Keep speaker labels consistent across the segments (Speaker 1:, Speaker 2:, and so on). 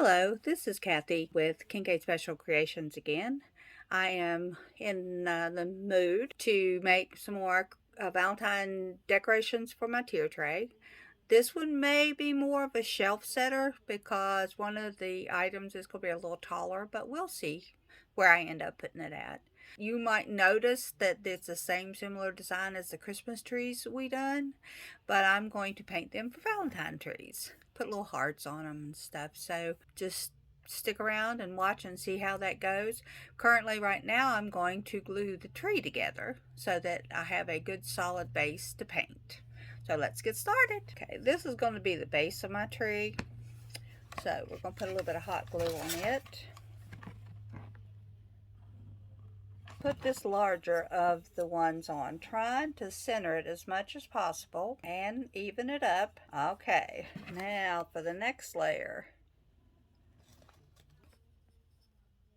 Speaker 1: Hello, this is Kathy with Kincaid Special Creations again. I am in the mood to make some more Valentine decorations for my tier tray. This one may be more of a shelf setter because one of the items is going to be a little taller, but we'll see where I end up putting it at. You might notice that it's the same similar design as the Christmas trees we done, but I'm going to paint them for Valentine trees. Put little hearts on them and stuff. So just stick around and watch and see how that goes. Currently, right now, I'm going to glue the tree together so that I have a good solid base to paint. So let's get started. Okay, this is going to be the base of my tree. So we're going to put a little bit of hot glue on it. Put this larger of the ones on, trying to center it as much as possible and even it up. Okay, now for the next layer.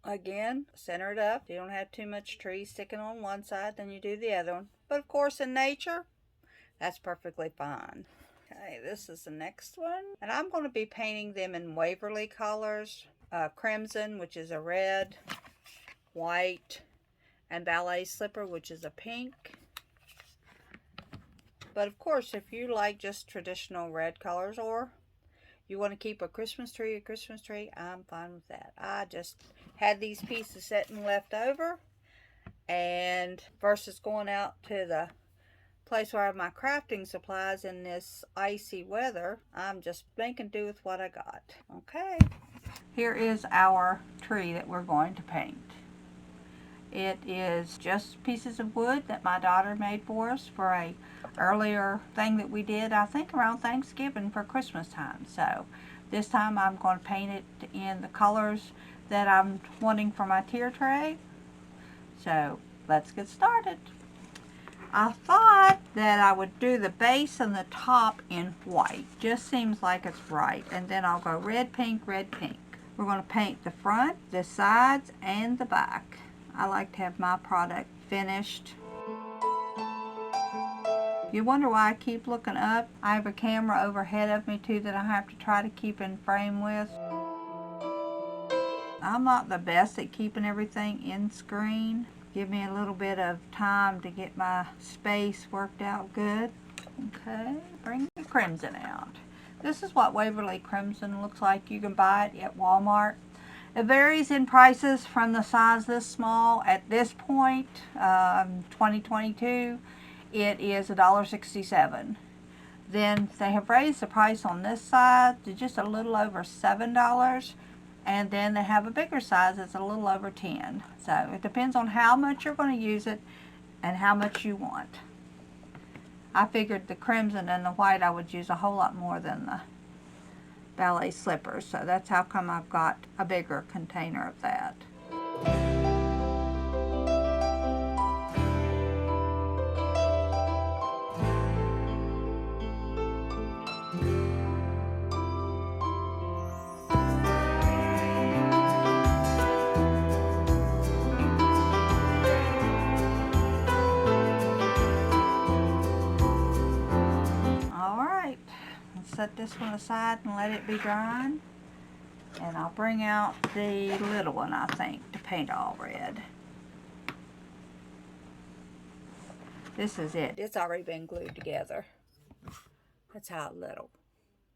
Speaker 1: Again, center it up. You don't have too much tree sticking on one side than you do the other one. But of course, in nature, that's perfectly fine. Okay, this is the next one. And I'm going to be painting them in Waverly colors. Crimson, which is a red, white, and ballet slipper, which is a pink. But of course, if you like just traditional red colors, or you want to keep a Christmas tree, I'm fine with that. I just had these pieces sitting left over, and versus going out to the place where I have my crafting supplies in this icy weather, I'm just making do with what I got. Okay, here is our tree that we're going to paint. It is just pieces of wood that my daughter made for us for a earlier thing that we did, I think around Thanksgiving for Christmas time. So this time I'm going to paint it in the colors that I'm wanting for my tier tray. So let's get started. I thought that I would do the base and the top in white. Just seems like it's right. And then I'll go red, pink, red, pink. We're going to paint the front, the sides, and the back. I like to have my product finished. You wonder why I keep looking up? I have a camera overhead of me too that I have to try to keep in frame with. I'm not the best at keeping everything in screen. Give me a little bit of time to get my space worked out good. Okay, bring the crimson out. This is what Waverly Crimson looks like. You can buy it at Walmart. It varies in prices from the size this small. At this point, 2022, it is $1.67. Then they have raised the price on this side to just a little over $7. And then they have a bigger size that's a little over $10. So it depends on how much you're going to use it and how much you want. I figured the crimson and the white I would use a whole lot more than the ballet slippers, so that's how come I've got a bigger container of that. Alright, let's set this one aside and let it be drying. And I'll bring out the little one, I think, to paint all red. This is it. It's already been glued together. That's how little.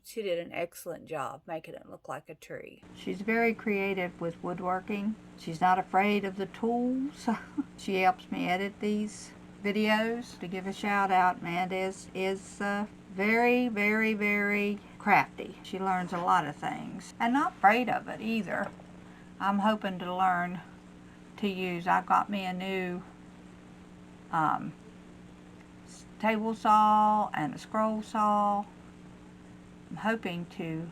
Speaker 1: She did an excellent job making it look like a tree. She's very creative with woodworking. She's not afraid of the tools. She helps me edit these videos. To give a shout out, Amanda is very, very, very crafty. She learns a lot of things and not afraid of it either. I'm hoping to learn to use, I got me a new table saw and a scroll saw. I'm hoping to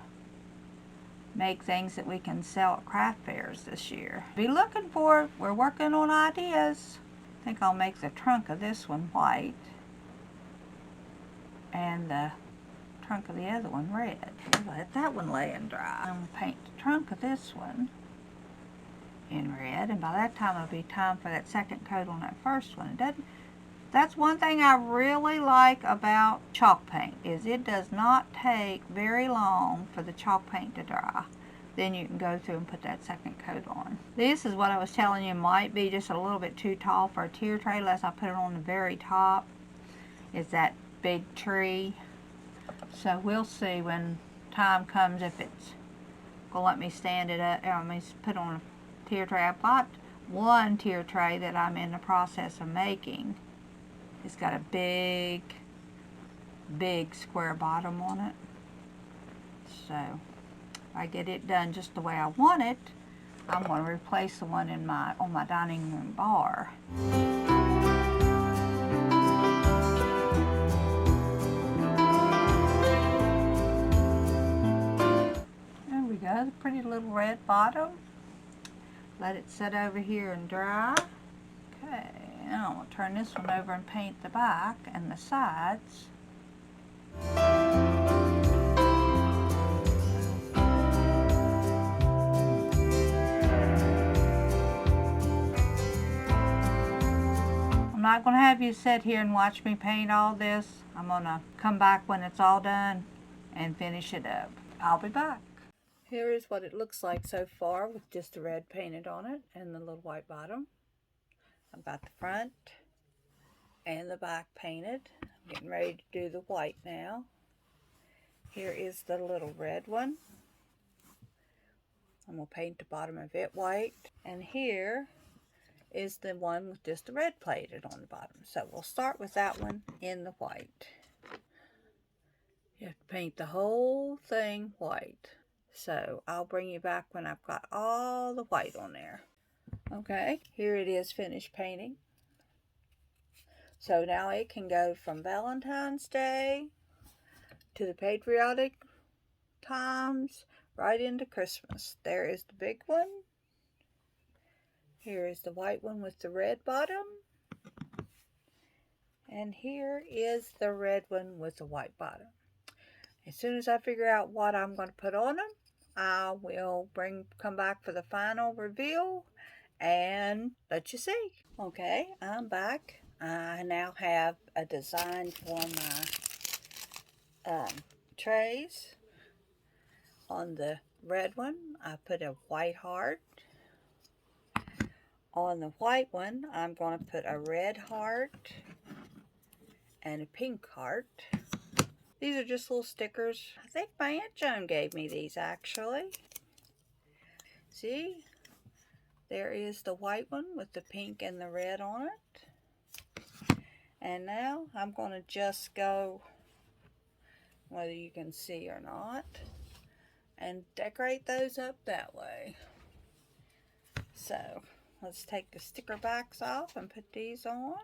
Speaker 1: make things that we can sell at craft fairs this year. Be looking for it. We're working on ideas. I think I'll make the trunk of this one white and the trunk of the other one red. We'll let that one lay and dry. I'm going to paint the trunk of this one in red, and by that time it'll be time for that second coat on that first one. That's one thing I really like about chalk paint, is it does not take very long for the chalk paint to dry. then you can go through and put that second coat on. This is what I was telling you might be just a little bit too tall for a tier tray unless I put it on the very top. Is that big tree. So we'll see when time comes if it's gonna let me stand it up. Let me put on a tier tray. I bought one tier tray that I'm in the process of making. It's got a big square bottom on it. So if I get it done just the way I want it, I'm going to replace the one on my dining room bar. There we go, the pretty little red bottom. Let it sit over here and dry. Okay, now I'm going to turn this one over and paint the back and the sides. I'm not going to have you sit here and watch me paint all this. I'm going to come back when it's all done and finish it up. I'll be back. Here is what it looks like so far with just the red painted on it and the little white bottom. I've got the front and the back painted. I'm getting ready to do the white now. Here is the little red one. I'm going to paint the bottom of it white. And here is the one with just the red plated on the bottom. So we'll start with that one in the white. You have to paint the whole thing white. So I'll bring you back when I've got all the white on there. Okay, here it is finished painting. So now it can go from Valentine's Day to the patriotic times right into Christmas. There is the big one. Here is the white one with the red bottom. And here is the red one with the white bottom. As soon as I figure out what I'm going to put on them, I will come back for the final reveal and let you see. Okay, I'm back. I now have a design for my trays. On the red one, I put a white heart. On the white one, I'm going to put a red heart and a pink heart. These are just little stickers. I think my Aunt Joan gave me these actually. See? There is the white one with the pink and the red on it. And now I'm going to just go, whether you can see or not, and decorate those up that way. So let's take the sticker backs off and put these on,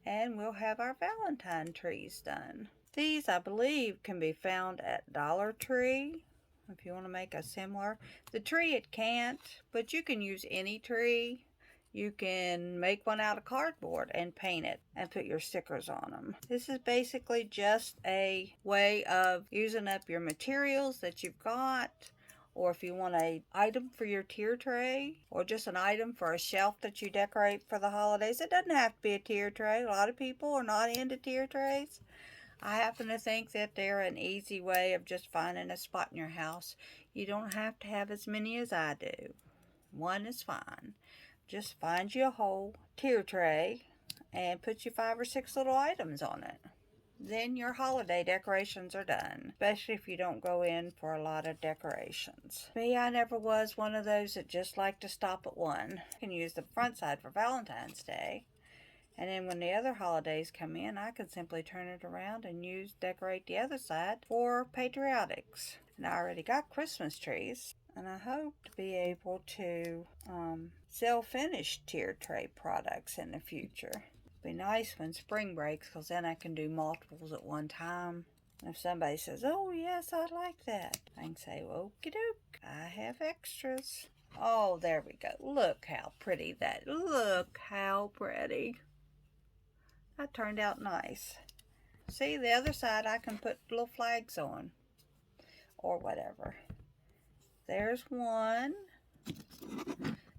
Speaker 1: and we'll have our Valentine trees done. These, I believe, can be found at Dollar Tree if you want to make a similar. The tree it can't, but you can use any tree. You can make one out of cardboard and paint it and put your stickers on them. This is basically just a way of using up your materials that you've got, or if you want an item for your tier tray, or just an item for a shelf that you decorate for the holidays. It doesn't have to be a tier tray. A lot of people are not into tier trays. I happen to think that they're an easy way of just finding a spot in your house. You don't have to have as many as I do. One is fine. Just find you a whole tier tray and put you 5 or 6 little items on it. Then your holiday decorations are done, especially if you don't go in for a lot of decorations. Me, I never was one of those that just like to stop at one. You can use the front side for Valentine's Day, and then when the other holidays come in, I can simply turn it around and decorate the other side for patriotics. And I already got Christmas trees, and I hope to be able to sell finished tier tray products in the future. Be nice when spring breaks, because then I can do multiples at one time. If somebody says, oh yes, I like that, I can say, well, okie doke, I have extras. Oh, there we go. Look how pretty that. Look how pretty. That turned out nice. See, the other side I can put little flags on, or whatever. There's one.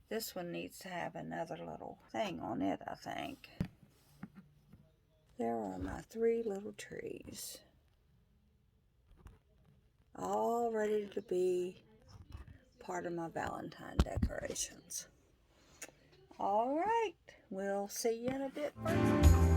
Speaker 1: This one needs to have another little thing on it, I think. There are my 3 little trees, all ready to be part of my Valentine decorations. All right, we'll see you in a bit.